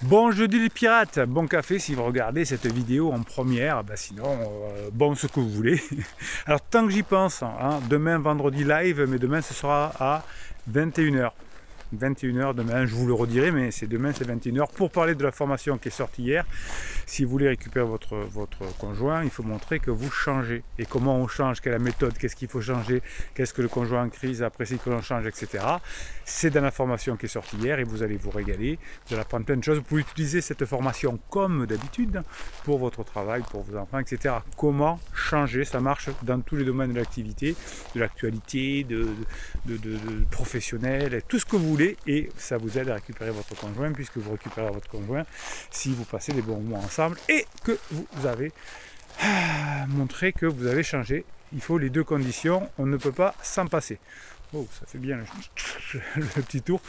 Bon jeudi les pirates, bon café si vous regardez cette vidéo en première, sinon bon ce que vous voulez. Alors tant que j'y pense, hein, demain vendredi live, mais demain ce sera à 21h. 21h demain, je vous le redirai, mais c'est demain, c'est 21h, pour parler de la formation qui est sortie hier. Si vous voulez récupérer votre conjoint, il faut montrer que vous changez. Et comment on change, quelle est la méthode, qu'est-ce qu'il faut changer, qu'est-ce que le conjoint en crise apprécie que l'on change, etc. C'est dans la formation qui est sortie hier et vous allez vous régaler, vous allez apprendre plein de choses. Vous pouvez utiliser cette formation comme d'habitude pour votre travail, pour vos enfants, etc. Comment changer, ça marche dans tous les domaines de l'activité, de l'actualité, de professionnel, tout ce que vous voulez. Et ça vous aide à récupérer votre conjoint, puisque vous récupérez votre conjoint si vous passez des bons moments ensemble et que vous avez montré que vous avez changé. Il faut les deux conditions, on ne peut pas s'en passer. Oh, ça fait bien le petit tour.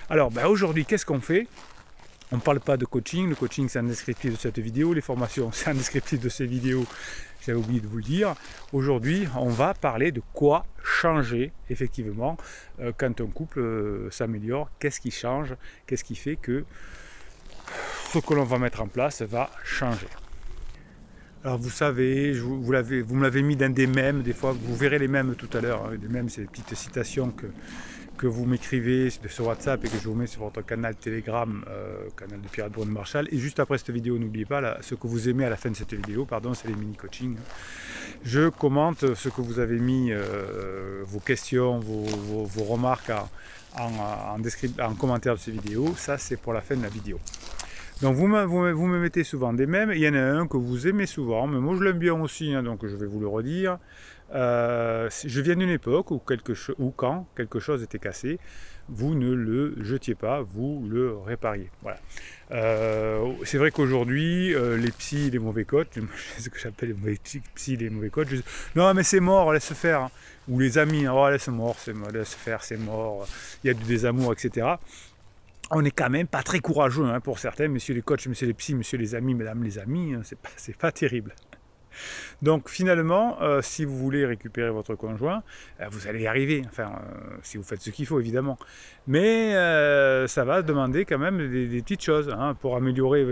Alors aujourd'hui, qu'est-ce qu'on fait? On ne parle pas de coaching, le coaching c'est un descriptif de cette vidéo, les formations c'est un descriptif de ces vidéos, j'avais oublié de vous le dire. Aujourd'hui, on va parler de quoi changer effectivement quand un couple s'améliore, qu'est-ce qui change, qu'est-ce qui fait que ce que l'on va mettre en place va changer. Alors vous savez, vous me l'avez mis dans des mèmes, des fois vous verrez les mèmes tout à l'heure, hein, des mèmes c'est des petites citations que vous m'écrivez sur WhatsApp et que je vous mets sur votre canal Telegram, canal de Pirate Bruno Marshall. Et juste après cette vidéo, n'oubliez pas, là, ce que vous aimez à la fin de cette vidéo, pardon, c'est les mini-coachings. Je commente ce que vous avez mis, vos questions, vos remarques en commentaire de ces vidéos. Ça, c'est pour la fin de la vidéo. Donc vous me mettez souvent des mèmes, il y en a un que vous aimez souvent, mais moi je l'aime bien aussi, hein, donc je vais vous le redire. Je viens d'une époque où quand quelque chose était cassé, vous ne le jetiez pas, vous le répariez. Voilà. C'est vrai qu'aujourd'hui, les psys, les mauvais coachs, ce que j'appelle les mauvais psys, les mauvais coachs, non mais c'est mort, laisse faire. Hein. Ou les amis, oh, laisse faire, c'est mort, il y a du désamour, etc. On n'est quand même pas très courageux hein, pour certains, messieurs les coachs, messieurs les psys, messieurs les amis, mesdames les amis, hein, c'est pas terrible. Donc finalement, si vous voulez récupérer votre conjoint, vous allez y arriver, enfin, si vous faites ce qu'il faut évidemment. Mais ça va demander quand même des petites choses. Hein, pour améliorer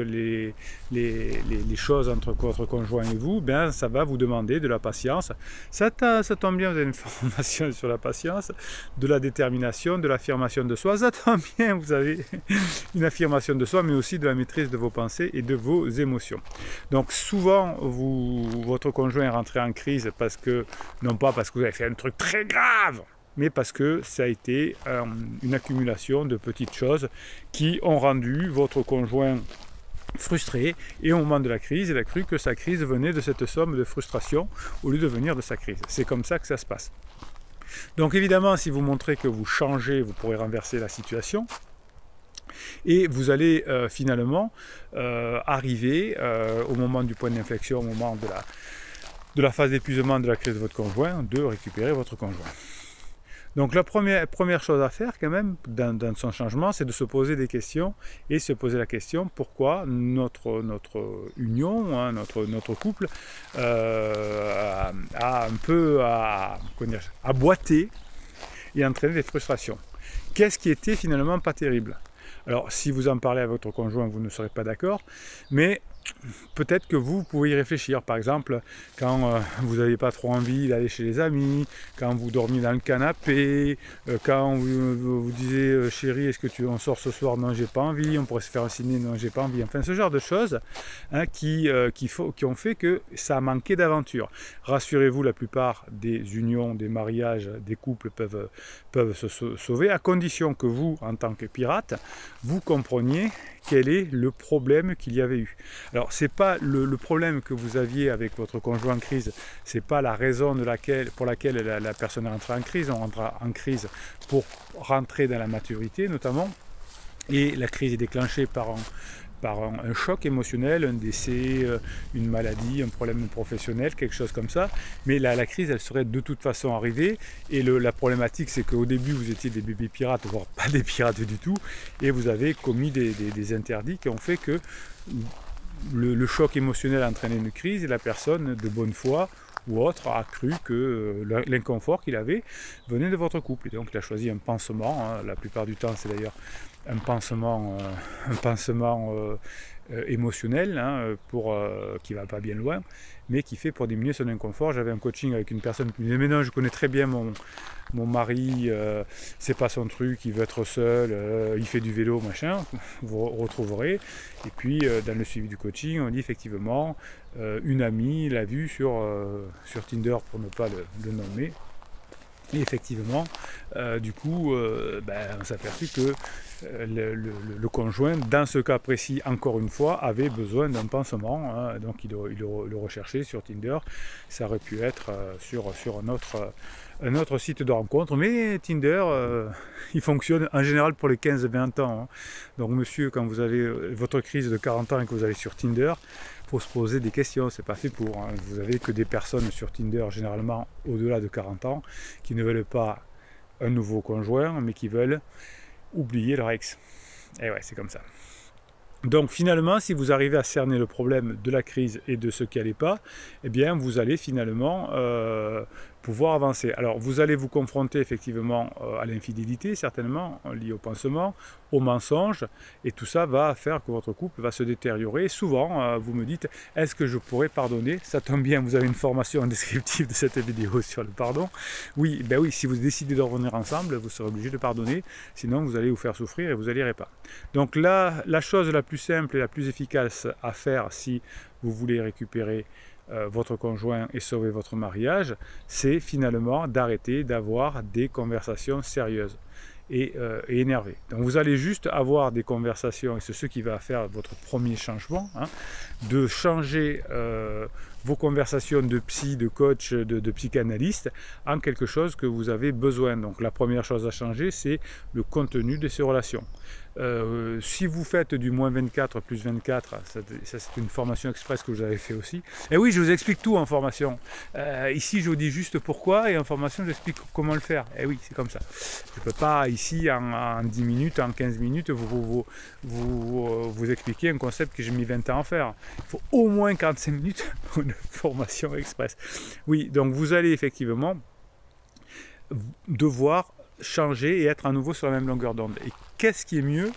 les choses entre votre conjoint et vous, ben, ça va vous demander de la patience. Ça tombe bien, vous avez une formation sur la patience, de la détermination, de l'affirmation de soi. Ça tombe bien, vous avez une affirmation de soi, mais aussi de la maîtrise de vos pensées et de vos émotions. Donc souvent, votre conjoint est rentré en crise parce que, non pas parce que vous avez fait un truc très grave, mais parce que ça a été une accumulation de petites choses qui ont rendu votre conjoint frustré, et au moment de la crise, il a cru que sa crise venait de cette somme de frustration au lieu de venir de sa crise. C'est comme ça que ça se passe. Donc évidemment, si vous montrez que vous changez, vous pourrez renverser la situation. Et vous allez finalement arriver au moment du point d'inflexion, au moment de la phase d'épuisement de la crise de votre conjoint, de récupérer votre conjoint. Donc la première chose à faire quand même dans son changement, c'est de se poser des questions et se poser la question pourquoi notre union, hein, notre couple a un peu a boité et entraîné des frustrations. Qu'est-ce qui était finalement pas terrible? Alors, si vous en parlez à votre conjoint, vous ne serez pas d'accord, mais peut-être que vous pouvez y réfléchir. Par exemple, quand vous n'avez pas trop envie d'aller chez les amis, quand vous dormiez dans le canapé, quand vous disiez chérie, est-ce que on sort ce soir? Non, j'ai pas envie. On pourrait se faire un ciné? Non, j'ai pas envie. Enfin, ce genre de choses hein, qui ont fait que ça a manqué d'aventure. Rassurez-vous, la plupart des unions, des mariages, des couples peuvent se sauver, à condition que vous, en tant que pirate, vous compreniez quel est le problème qu'il y avait eu. Alors, c'est pas le problème que vous aviez avec votre conjoint en crise, c'est pas la raison pour laquelle la personne est rentrée en crise. On rentre en crise pour rentrer dans la maturité, notamment, et la crise est déclenchée par un choc émotionnel, un décès, une maladie, un problème professionnel, quelque chose comme ça. Mais la crise, elle serait de toute façon arrivée. Et la problématique, c'est qu'au début, vous étiez des bébés pirates, voire pas des pirates du tout. Et vous avez commis des interdits qui ont fait que le choc émotionnel a entraîné une crise et la personne de bonne foi ou autre a cru que l'inconfort qu'il avait venait de votre couple. Et donc il a choisi un pansement, hein. La plupart du temps c'est d'ailleurs un pansement émotionnel, hein, qui ne va pas bien loin, mais qui fait pour diminuer son inconfort. J'avais un coaching avec une personne qui me disait mais non, je connais très bien mon mari, c'est pas son truc, il veut être seul, il fait du vélo, machin, vous retrouverez. Et puis dans le suivi du coaching, on dit effectivement, une amie l'a vu sur Tinder, pour ne pas le nommer. Et effectivement, du coup, on s'est aperçu que le conjoint, dans ce cas précis, encore une fois, avait besoin d'un pansement, hein, donc il le recherchait sur Tinder. Ça aurait pu être sur un autre site de rencontre, mais Tinder, il fonctionne en général pour les 15-20 ans. Hein. Donc monsieur, quand vous avez votre crise de 40 ans et que vous allez sur Tinder, il faut se poser des questions, c'est pas fait pour. Hein. Vous avez que des personnes sur Tinder, généralement au-delà de 40 ans, qui ne veulent pas un nouveau conjoint, mais qui veulent oublier leur ex. Et ouais, c'est comme ça. Donc finalement, si vous arrivez à cerner le problème de la crise et de ce qui n'allait pas, eh bien vous allez finalement pouvoir avancer. Alors vous allez vous confronter effectivement à l'infidélité, certainement, liée au pansement, au mensonge, et tout ça va faire que votre couple va se détériorer. Souvent, vous me dites, est-ce que je pourrais pardonner? Ça tombe bien, vous avez une formation descriptive de cette vidéo sur le pardon. Oui, ben oui, si vous décidez de revenir ensemble, vous serez obligé de pardonner, sinon vous allez vous faire souffrir et vous n'allez pas. Donc là, la chose la plus simple et la plus efficace à faire si vous voulez récupérer votre conjoint et sauver votre mariage, c'est finalement d'arrêter d'avoir des conversations sérieuses et énervées. Donc vous allez juste avoir des conversations, et c'est ce qui va faire votre premier changement, hein, de changer vos conversations de psy, de coach, de psychanalyste en quelque chose que vous avez besoin. Donc la première chose à changer, c'est le contenu de ces relations. Si vous faites du moins 24 plus 24, ça c'est une formation express que vous avez fait aussi. Et oui, je vous explique tout en formation. Ici, je vous dis juste pourquoi, et en formation, j'explique comment le faire. Et oui, c'est comme ça. Je ne peux pas ici, en 10 minutes, en 15 minutes, vous expliquer un concept que j'ai mis 20 ans à faire. Il faut au moins 45 minutes pour une formation express. Oui, donc vous allez effectivement devoir changer et être à nouveau sur la même longueur d'onde. Et qu'est-ce qui est mieux?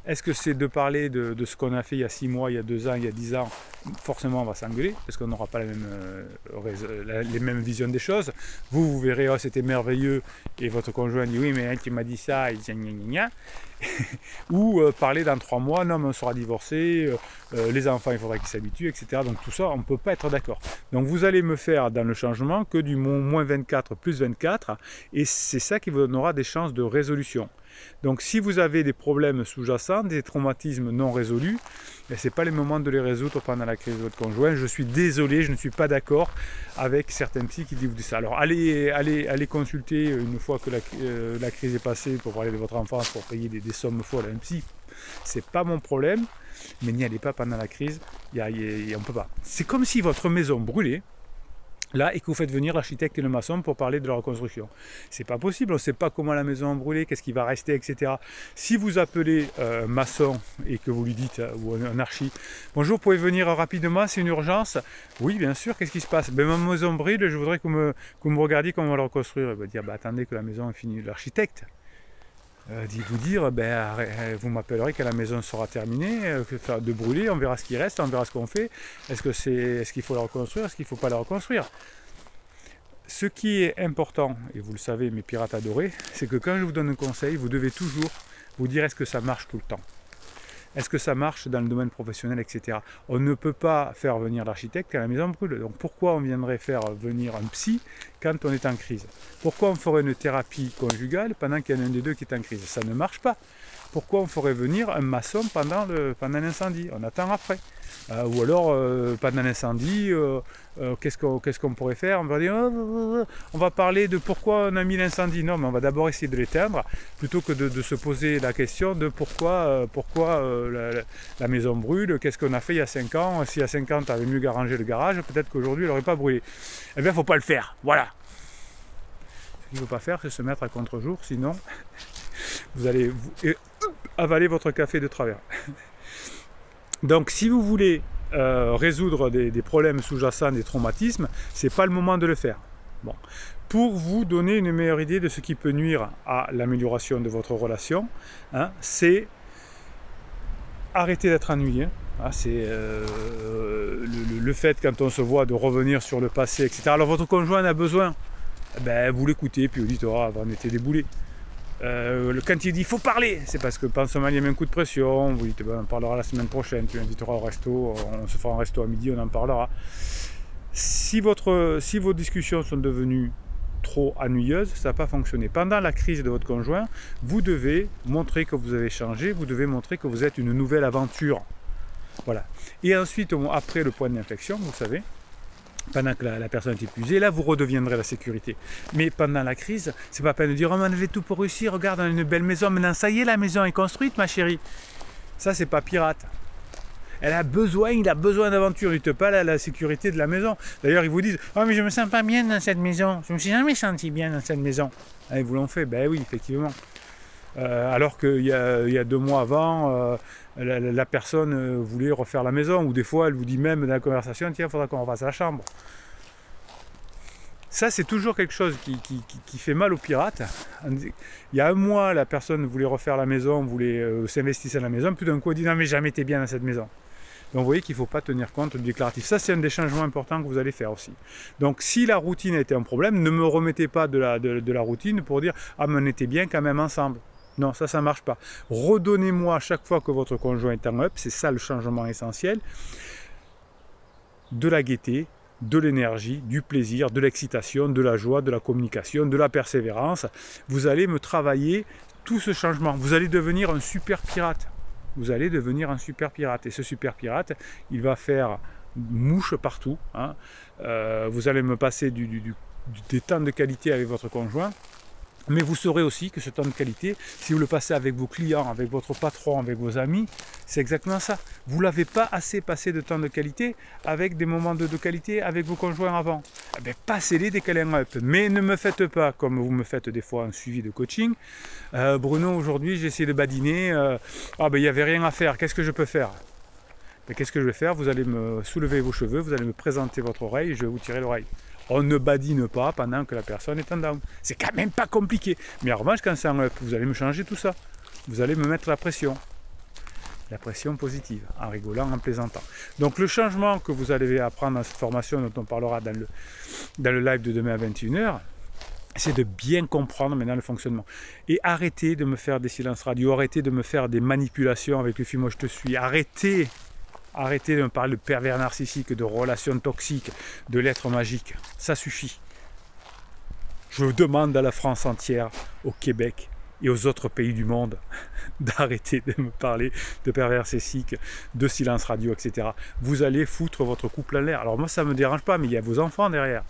Est-ce que c'est de parler de ce qu'on a fait il y a 6 mois, il y a 2 ans, il y a 10 ans? Forcément, on va s'engueuler, parce qu'on n'aura pas les mêmes visions des choses. Vous verrez, oh, c'était merveilleux, et votre conjoint dit, oui, mais tu m'as dit ça, et gna gna gna. Ou parler dans 3 mois, non, mais on sera divorcé, les enfants, il faudra qu'ils s'habituent, etc. Donc tout ça, on ne peut pas être d'accord. Donc vous allez me faire dans le changement que du moins 24 plus 24, et c'est ça qui vous donnera des chances de résolution. Donc si vous avez des problèmes sous-jacents, des traumatismes non résolus, ce n'est pas le moment de les résoudre pendant la crise de votre conjoint. Je suis désolé, je ne suis pas d'accord avec certains psys qui disent ça. Alors allez consulter une fois que la crise est passée pour parler de votre enfance, pour payer des sommes folles à un psy. C'est pas mon problème, mais n'y allez pas pendant la crise, on ne peut pas. C'est comme si votre maison brûlait, là, et que vous faites venir l'architecte et le maçon pour parler de la reconstruction. C'est pas possible, on ne sait pas comment la maison a brûlé, qu'est-ce qui va rester, etc. Si vous appelez un maçon et que vous lui dites, ou un archi, bonjour, vous pouvez venir rapidement, c'est une urgence? Oui, bien sûr, qu'est-ce qui se passe? Ben, ma maison brûle, je voudrais que vous me regardiez comment on va la reconstruire. Il va dire, attendez que la maison est finie. L'architecte vous dire, vous m'appellerez quand la maison sera terminée, de brûler, on verra ce qui reste, on verra ce qu'on fait. Est-ce qu'il faut la reconstruire, est-ce qu'il ne faut pas la reconstruire? Ce qui est important, et vous le savez mes pirates adorés, c'est que quand je vous donne un conseil, vous devez toujours vous dire est-ce que ça marche tout le temps? Est-ce que ça marche dans le domaine professionnel, etc. On ne peut pas faire venir l'architecte quand la maison brûle. Donc pourquoi on viendrait faire venir un psy quand on est en crise? Pourquoi on ferait une thérapie conjugale pendant qu'il y en a un des deux qui est en crise? Ça ne marche pas. Pourquoi on ferait venir un maçon pendant l'incendie? On attend après. Ou alors, pendant l'incendie, qu'est-ce qu'on pourrait faire? On va dire, on va parler de pourquoi on a mis l'incendie. Non, mais on va d'abord essayer de l'éteindre, plutôt que de se poser la question de pourquoi la maison brûle, qu'est-ce qu'on a fait il y a 5 ans? Si il y a 5 ans, tu avais mieux arrangé le garage, peut-être qu'aujourd'hui, elle n'aurait pas brûlé. Eh bien, il ne faut pas le faire, voilà. Ce qu'il ne faut pas faire, c'est se mettre à contre-jour, sinon, vous allez avaler votre café de travers. Donc si vous voulez résoudre des problèmes sous-jacents, des traumatismes, c'est pas le moment de le faire. Bon. Pour vous donner une meilleure idée de ce qui peut nuire à l'amélioration de votre relation, hein, c'est arrêter d'être ennuyé. Hein, c'est le fait, quand on se voit, de revenir sur le passé, etc. Alors votre conjoint a besoin, ben, vous l'écoutez, puis vous dites, oh, on était déboulé. Quand il dit, il faut parler, c'est parce que pendant ce moment, il y a mis un coup de pression, vous dites, ben, on parlera la semaine prochaine, tu l'inviteras au resto, on se fera un resto à midi, on en parlera. Si vos discussions sont devenues trop ennuyeuses, ça n'a pas fonctionné. Pendant la crise de votre conjoint, vous devez montrer que vous avez changé, vous devez montrer que vous êtes une nouvelle aventure. Voilà. Et ensuite, après le point d'inflexion, vous savez, pendant que la personne est épuisée, là vous redeviendrez la sécurité. Mais pendant la crise, c'est pas la peine de dire, oh, on avait tout pour réussir, regarde, on a une belle maison, maintenant ça y est, la maison est construite, ma chérie. Ça, c'est pas pirate. Il a besoin d'aventure, il te parle à la sécurité de la maison. D'ailleurs, ils vous disent, oh, mais je me sens pas bien dans cette maison, je me suis jamais senti bien dans cette maison. Et vous l'ont fait, ben oui, effectivement. Alors qu'il y a 2 mois avant, la personne voulait refaire la maison, ou des fois elle vous dit même dans la conversation, tiens, il faudra qu'on refasse la chambre. Ça, c'est toujours quelque chose qui fait mal aux pirates. Il y a 1 mois, la personne voulait refaire la maison, voulait s'investir dans la maison, puis d'un coup elle dit, non mais jamais été bien dans cette maison. Donc vous voyez qu'il ne faut pas tenir compte du déclaratif. Ça, c'est un des changements importants que vous allez faire aussi. Donc si la routine a été un problème, ne me remettez pas de la routine pour dire, ah mais on était bien quand même ensemble. Non, ça ne marche pas. Redonnez-moi à chaque fois que votre conjoint est en up, c'est ça le changement essentiel, de la gaieté, de l'énergie, du plaisir, de l'excitation, de la joie, de la communication, de la persévérance. Vous allez me travailler tout ce changement. Vous allez devenir un super pirate. Vous allez devenir un super pirate. Et ce super pirate, il va faire mouche partout. Hein. Vous allez me passer des temps de qualité avec votre conjoint. Mais vous saurez aussi que ce temps de qualité, si vous le passez avec vos clients, avec votre patron, avec vos amis, c'est exactement ça. Vous ne l'avez pas assez passé de temps de qualité avec des moments de qualité avec vos conjoints avant. Eh bien, passez-les dès qu'elle est en up. Mais ne me faites pas, comme vous me faites des fois un suivi de coaching. Bruno, aujourd'hui, j'ai essayé de badiner. Il n'y avait rien à faire. Qu'est-ce que je peux faire? Qu'est-ce que je vais faire? Vous allez me soulever vos cheveux, vous allez me présenter votre oreille et je vais vous tirer l'oreille. On ne badine pas pendant que la personne est en down. C'est quand même pas compliqué. Mais en revanche, quand c'est en up, vous allez me changer tout ça. Vous allez me mettre la pression. La pression positive, en rigolant, en plaisantant. Donc le changement que vous allez apprendre dans cette formation dont on parlera dans le live de demain à 21h, c'est de bien comprendre maintenant le fonctionnement. Et arrêtez de me faire des silences radio, arrêtez de me faire des manipulations avec le film Moi je te suis, arrêtez de me parler de pervers narcissique, de relations toxiques, de l'être magique. Ça suffit. Je demande à la France entière, au Québec et aux autres pays du monde d'arrêter de me parler de pervers narcissiques, de silence radio, etc. Vous allez foutre votre couple en l'air. Alors moi, ça ne me dérange pas, mais il y a vos enfants derrière.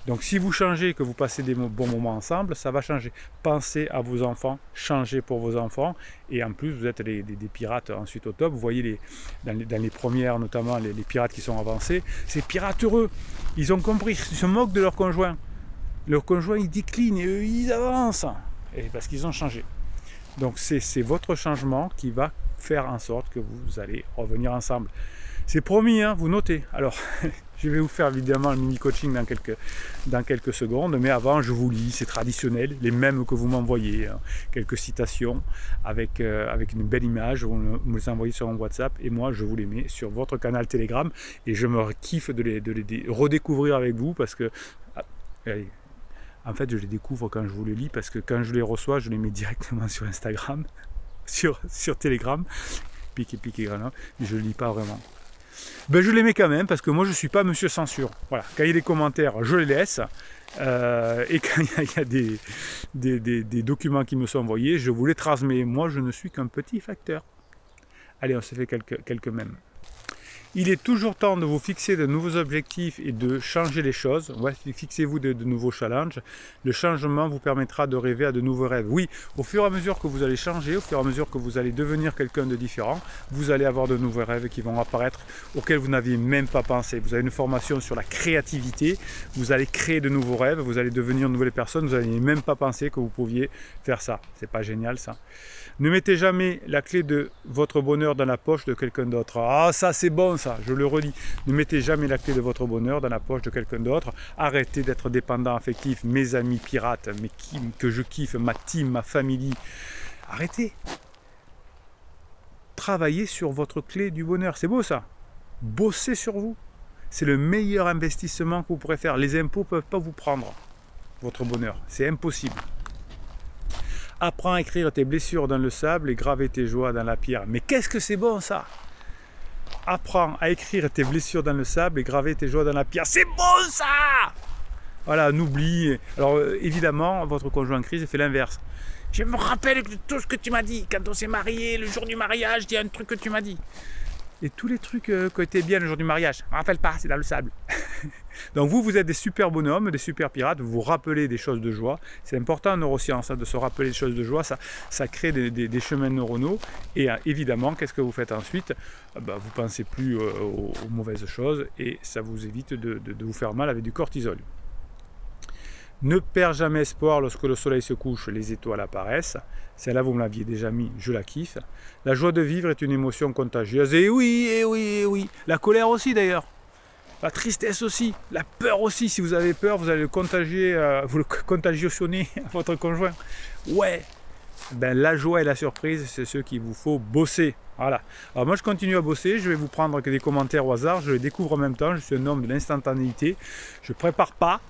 Donc si vous changez, que vous passez des bons moments ensemble, ça va changer. Pensez à vos enfants, changez pour vos enfants. Et en plus, vous êtes des pirates ensuite au top. Vous voyez dans les premières, notamment les pirates qui sont avancés, ces pirates heureux, ils ont compris, ils se moquent de leur conjoint. Leur conjoint, il décline et eux, ils avancent. Et parce qu'ils ont changé. Donc c'est votre changement qui va faire en sorte que vous allez revenir ensemble. C'est promis, hein, vous notez. Alors, je vais vous faire évidemment le mini-coaching dans quelques secondes, mais avant, je vous lis, c'est traditionnel, les mêmes que vous m'envoyez, hein, quelques citations avec une belle image, vous me les envoyez sur mon WhatsApp, et moi, je vous les mets sur votre canal Telegram, et je me kiffe de les redécouvrir avec vous, parce que, en fait, je les découvre quand je vous les lis, parce que quand je les reçois, je les mets directement sur Instagram, sur Telegram, pique, mais je ne lis pas vraiment. Ben, je les mets quand même parce que moi je ne suis pas monsieur censure. Voilà, quand il y a des commentaires, je les laisse. Et quand il y a des documents qui me sont envoyés, je vous les transmets. Moi je ne suis qu'un petit facteur. Allez, on se fait quelques mèmes. Il est toujours temps de vous fixer de nouveaux objectifs et de changer les choses. Ouais, fixez-vous de nouveaux challenges. Le changement vous permettra de rêver à de nouveaux rêves. Oui, au fur et à mesure que vous allez changer, au fur et à mesure que vous allez devenir quelqu'un de différent, vous allez avoir de nouveaux rêves qui vont apparaître auxquels vous n'aviez même pas pensé. Vous avez une formation sur la créativité, vous allez créer de nouveaux rêves, vous allez devenir une nouvelle personne, vous n'avez même pas pensé que vous pouviez faire ça. C'est pas génial ça? Ne mettez jamais la clé de votre bonheur dans la poche de quelqu'un d'autre. Ah, ça c'est bon, ça, je le redis. Ne mettez jamais la clé de votre bonheur dans la poche de quelqu'un d'autre. Arrêtez d'être dépendant affectif, mes amis pirates, que je kiffe, ma team, ma famille. Arrêtez. Travaillez sur votre clé du bonheur, c'est beau ça. Bossez sur vous. C'est le meilleur investissement que vous pourrez faire. Les impôts ne peuvent pas vous prendre votre bonheur, c'est impossible. Apprends à écrire tes blessures dans le sable et graver tes joies dans la pierre. Mais qu'est-ce que c'est bon ça? Apprends à écrire tes blessures dans le sable et graver tes joies dans la pierre. C'est bon ça! Voilà, n'oublie. Alors évidemment, votre conjoint en crise fait l'inverse. Je me rappelle de tout ce que tu m'as dit. Quand on s'est marié, le jour du mariage, il y a un truc que tu m'as dit. Et tous les trucs qui étaient bien le jour du mariage, je ne me rappelle pas, c'est dans le sable. Donc vous êtes des super bonhommes, des super pirates, vous vous rappelez des choses de joie. C'est important en neurosciences de se rappeler des choses de joie, ça crée des chemins neuronaux. Et évidemment, qu'est-ce que vous faites ensuite? Vous ne pensez plus aux mauvaises choses et ça vous évite de vous faire mal avec du cortisol. Ne perds jamais espoir lorsque le soleil se couche, les étoiles apparaissent. Celle-là, vous me l'aviez déjà mis, je la kiffe. La joie de vivre est une émotion contagieuse. Et oui, et oui, et oui. La colère aussi d'ailleurs. La tristesse aussi. La peur aussi. Si vous avez peur, vous allez le contagier, vous le contagionnez à votre conjoint. Ouais. Ben, la joie et la surprise, c'est ce qu'il vous faut bosser. Voilà. Alors moi, je continue à bosser. Je vais vous prendre que des commentaires au hasard. Je les découvre en même temps. Je suis un homme de l'instantanéité. Je ne prépare pas.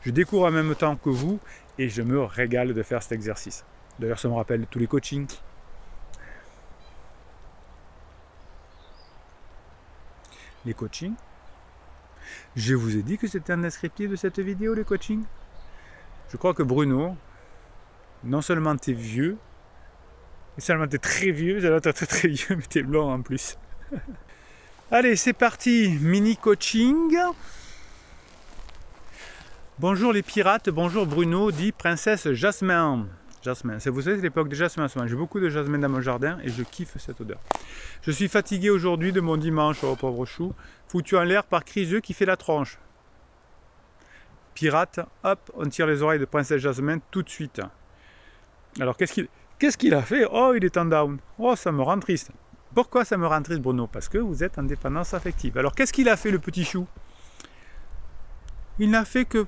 Je découvre en même temps que vous et je me régale de faire cet exercice. D'ailleurs, ça me rappelle tous les coachings. Les coachings. Je vous ai dit que c'était un descriptif de cette vidéo, les coachings. Je crois que Bruno, non seulement t'es vieux, mais seulement t'es très vieux, t'es très vieux, mais t'es blond en plus. Allez, c'est parti, mini coaching. Bonjour les pirates, bonjour Bruno, dit princesse Jasmin. Jasmin, vous savez, c'est l'époque des jasmins. J'ai beaucoup de jasmin dans mon jardin et je kiffe cette odeur. Je suis fatigué aujourd'hui de mon dimanche, oh pauvre chou, foutu en l'air par Criseux qui fait la tronche. Pirate, hop, on tire les oreilles de princesse Jasmin tout de suite. Alors qu'est-ce qu'il a fait? Oh, il est en down. Oh, ça me rend triste. Pourquoi ça me rend triste, Bruno? Parce que vous êtes en dépendance affective. Alors qu'est-ce qu'il a fait, le petit chou? Il n'a fait que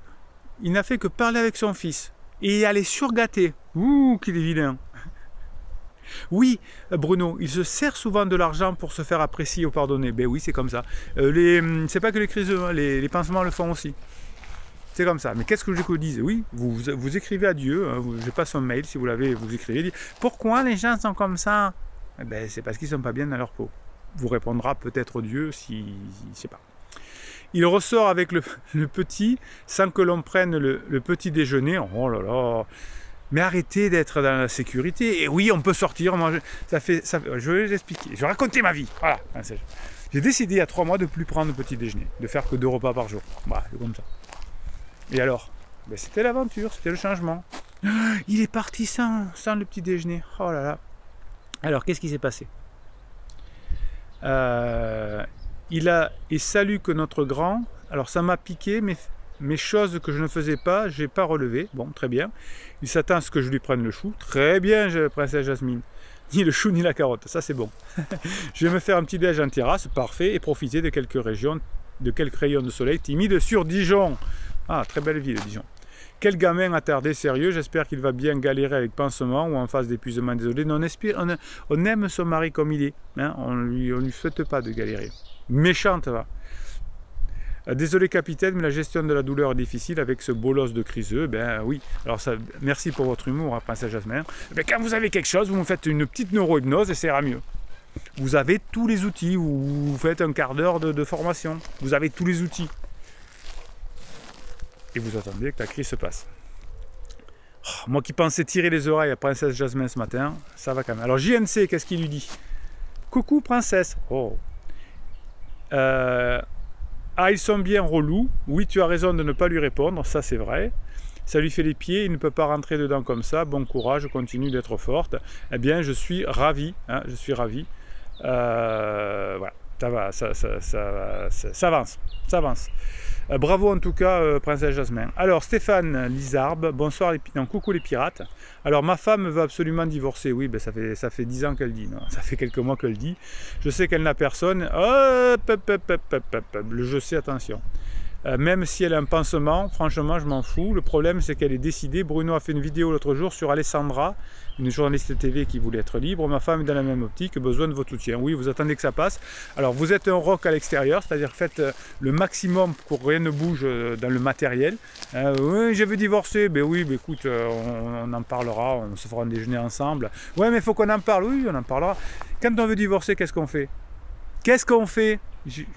parler avec son fils et aller surgâter. Ouh, qu'il est vilain. Oui, Bruno, il se sert souvent de l'argent pour se faire apprécier ou pardonner. Ben oui, c'est comme ça. C'est pas que les criseux, hein, les pansements le font aussi. C'est comme ça. Mais qu'est-ce que je vous dise? Oui, vous écrivez à Dieu, hein, je passe un mail si vous l'avez, vous écrivez. Pourquoi les gens sont comme ça? Eh ben, c'est parce qu'ils ne sont pas bien dans leur peau. Vous répondra peut-être Dieu si je sais pas. Il ressort avec le petit sans que l'on prenne le petit déjeuner. Oh là là! Mais arrêtez d'être dans la sécurité. Et oui, on peut sortir, manger. Je vais vous expliquer. Je vais raconter ma vie. Voilà. J'ai décidé il y a 3 mois de ne plus prendre le petit déjeuner, de faire que 2 repas par jour. Voilà, c'est comme ça. Et alors? Ben, c'était l'aventure, c'était le changement. Il est parti sans le petit déjeuner. Oh là là. Alors, qu'est-ce qui s'est passé? Il salue que notre grand. Alors, ça m'a piqué, mais choses que je ne faisais pas, je n'ai pas relevé. Bon, très bien. Il s'attend à ce que je lui prenne le chou. Très bien, princesse Jasmine. Ni le chou, ni la carotte. Ça, c'est bon. Je vais me faire un petit déj en terrasse. Parfait. Et profiter de quelques rayons de soleil timides sur Dijon. Ah, très belle ville, Dijon. Quel gamin attardé, sérieux. J'espère qu'il va bien galérer avec pansement ou en phase d'épuisement. Désolé. Non, on aime son mari comme il est. Hein, on lui souhaite pas de galérer. Méchante, va. Désolé capitaine, mais la gestion de la douleur est difficile avec ce bolos de Criseux. Ben oui, alors ça, merci pour votre humour, hein, princesse Jasmin. Mais quand vous avez quelque chose, vous me faites une petite neurohypnose et ça ira mieux. Vous avez tous les outils, vous faites un quart d'heure de formation. Vous avez tous les outils. Et vous attendez que la crise se passe. Oh, moi qui pensais tirer les oreilles à princesse Jasmin ce matin, ça va quand même. Alors JNC, qu'est-ce qu'il lui dit? Coucou princesse. Oh. Ah, ils sont bien relous. Oui, tu as raison de ne pas lui répondre, ça c'est vrai. Ça lui fait les pieds, il ne peut pas rentrer dedans comme ça. Bon courage, continue d'être forte. Eh bien, je suis ravi, hein, je suis ravi. Voilà. Ça va, ça avance, ça avance. Bravo en tout cas, Princesse Jasmin. Alors, Stéphane Lizarbe, bonsoir les non, coucou les pirates. Alors, ma femme veut absolument divorcer. Oui, ben, ça fait 10 ans qu'elle dit. Non, ça fait quelques mois qu'elle dit. Je sais qu'elle n'a personne. Le je sais, attention. Même si elle a un pansement, franchement, je m'en fous. Le problème, c'est qu'elle est décidée. Bruno a fait une vidéo l'autre jour sur Alessandra, une journaliste TV qui voulait être libre. Ma femme est dans la même optique, besoin de votre soutien. Oui, vous attendez que ça passe. Alors, vous êtes un rock à l'extérieur, c'est-à-dire faites le maximum pour que rien ne bouge dans le matériel. Oui, je veux divorcer. Ben oui, ben écoute, on en parlera, on se fera un déjeuner ensemble. Ouais, mais il faut qu'on en parle. Oui, on en parlera. Quand on veut divorcer, qu'est-ce qu'on fait? Qu'est-ce qu'on fait?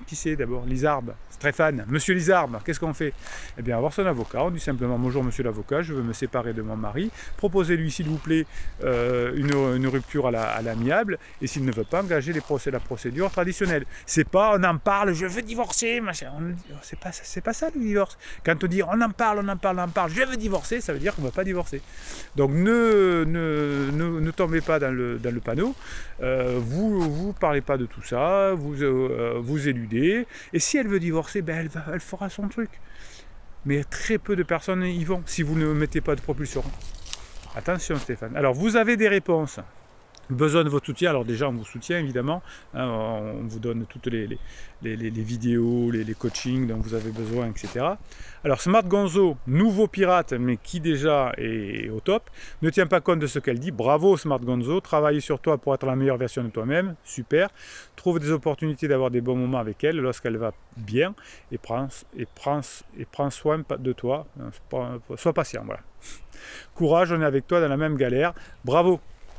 Qui c'est d'abord? Lizarbe, Stéphane, monsieur Lizarbe, qu'est-ce qu'on fait? Eh bien, avoir son avocat, on dit simplement bonjour monsieur l'avocat, je veux me séparer de mon mari, proposez-lui s'il vous plaît une rupture à l'amiable, et s'il ne veut pas engager la procédure traditionnelle. C'est pas on en parle, je veux divorcer, machin. C'est pas ça le divorce. Quand on dit on en parle, je veux divorcer, ça veut dire qu'on ne va pas divorcer. Donc ne tombez pas dans le panneau, vous parlez pas de tout ça, vous éludez, et si elle veut divorcer, ben elle fera son truc. Mais très peu de personnes y vont, si vous ne mettez pas de propulsion. Attention Stéphane. Alors vous avez des réponses. Besoin de votre soutien, alors déjà on vous soutient évidemment, hein, on vous donne toutes les vidéos, les coachings dont vous avez besoin, etc. Alors Smart Gonzo, nouveau pirate, mais qui déjà est au top, ne tient pas compte de ce qu'elle dit, bravo Smart Gonzo, travaille sur toi pour être la meilleure version de toi-même, super, trouve des opportunités d'avoir des bons moments avec elle lorsqu'elle va bien, et prends soin de toi, sois patient, voilà. Courage, on est avec toi dans la même galère, bravo.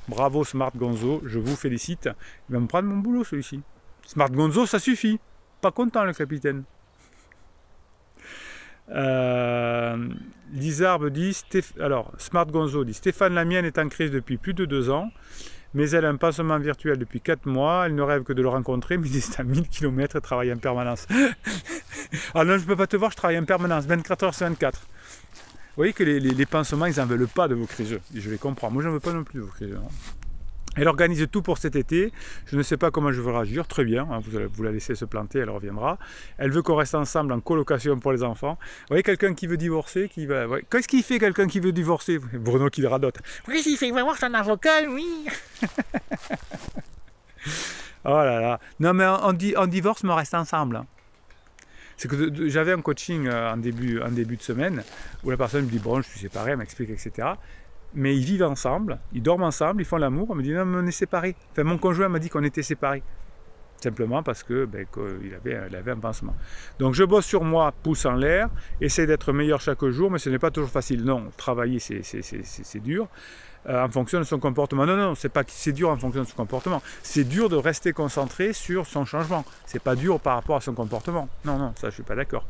Bravo Smart Gonzo, je vous félicite. Il va me prendre mon boulot celui-ci. Smart Gonzo, ça suffit. Pas content le capitaine. Lizarbe dit, alors Smart Gonzo dit, Stéphane la mienne est en crise depuis plus de 2 ans, mais elle a un pansement virtuel depuis 4 mois, elle ne rêve que de le rencontrer, mais il est à 1000 km et travaille en permanence. Ah non, je ne peux pas te voir, je travaille en permanence, 24 heures sur 24. Vous voyez que les pansements, ils n'en veulent pas de vos criseux. Et je les comprends. Moi, je n'en veux pas non plus de vos criseux. Elle organise tout pour cet été. Je ne sais pas comment je vais réagir. Très bien. Hein, vous la laissez se planter, elle reviendra. Elle veut qu'on reste ensemble en colocation pour les enfants. Vous voyez, quelqu'un qui veut divorcer, qui va... Ouais. Qu'est-ce qu'il fait, quelqu'un qui veut divorcer? Bruno qui le radote. Qu'est-ce qu'il fait? Il va voir son avocat, oui. Oh là là. Non, mais en divorce, mais on reste ensemble. Hein. C'est que j'avais un coaching en début de semaine où la personne me dit bon, je suis séparé, elle m'explique, etc. Mais ils vivent ensemble, ils dorment ensemble, ils font l'amour. On me dit non, mais on est séparés. Enfin, mon conjoint m'a dit qu'on était séparés. Simplement parce que qu'il avait un pansement. Donc je bosse sur moi, pouce en l'air, essaie d'être meilleur chaque jour, mais ce n'est pas toujours facile. Non, travailler c'est dur. En fonction de son comportement. Non, c'est pas que c'est dur en fonction de son comportement. C'est dur de rester concentré sur son changement. C'est pas dur par rapport à son comportement. Non, ça je suis pas d'accord.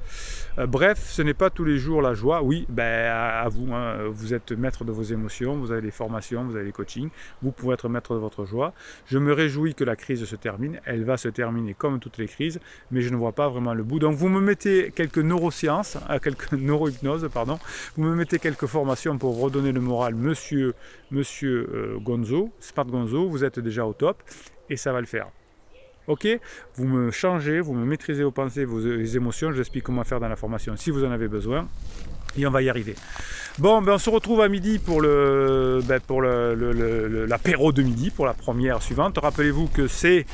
Bref, ce n'est pas tous les jours la joie. Oui, à vous. Hein, vous êtes maître de vos émotions, vous avez les formations, vous avez les coachings. Vous pouvez être maître de votre joie. Je me réjouis que la crise se termine. Elle va se terminer comme toutes les crises, mais je ne vois pas vraiment le bout. Donc vous me mettez quelques neurosciences, quelques neurohypnoses, pardon. Vous me mettez quelques formations pour redonner le moral, monsieur Gonzo, Smart Gonzo, vous êtes déjà au top et ça va le faire. Ok, vous me changez, vous me maîtrisez vos pensées, vos émotions, je vous explique comment faire dans la formation si vous en avez besoin et on va y arriver. Bon, on se retrouve à midi pour l'apéro de midi, pour la première suivante. Rappelez-vous que c'est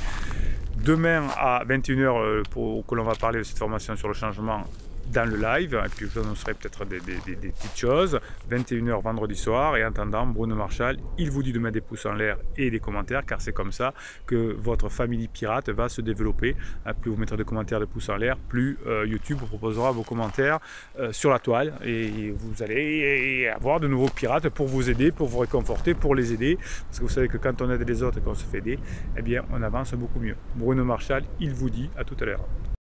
demain à 21h que l'on va parler de cette formation sur le changement dans le live, et puis je vous annoncerai peut-être des petites choses, 21h vendredi soir, et en attendant, Bruno Marchal, il vous dit de mettre des pouces en l'air et des commentaires, car c'est comme ça que votre famille pirate va se développer. Plus vous mettrez de commentaires, de pouces en l'air, plus YouTube vous proposera vos commentaires sur la toile, et vous allez avoir de nouveaux pirates pour vous aider, pour vous réconforter, pour les aider, parce que vous savez que quand on aide les autres et qu'on se fait aider, eh bien on avance beaucoup mieux. Bruno Marchal, il vous dit à tout à l'heure.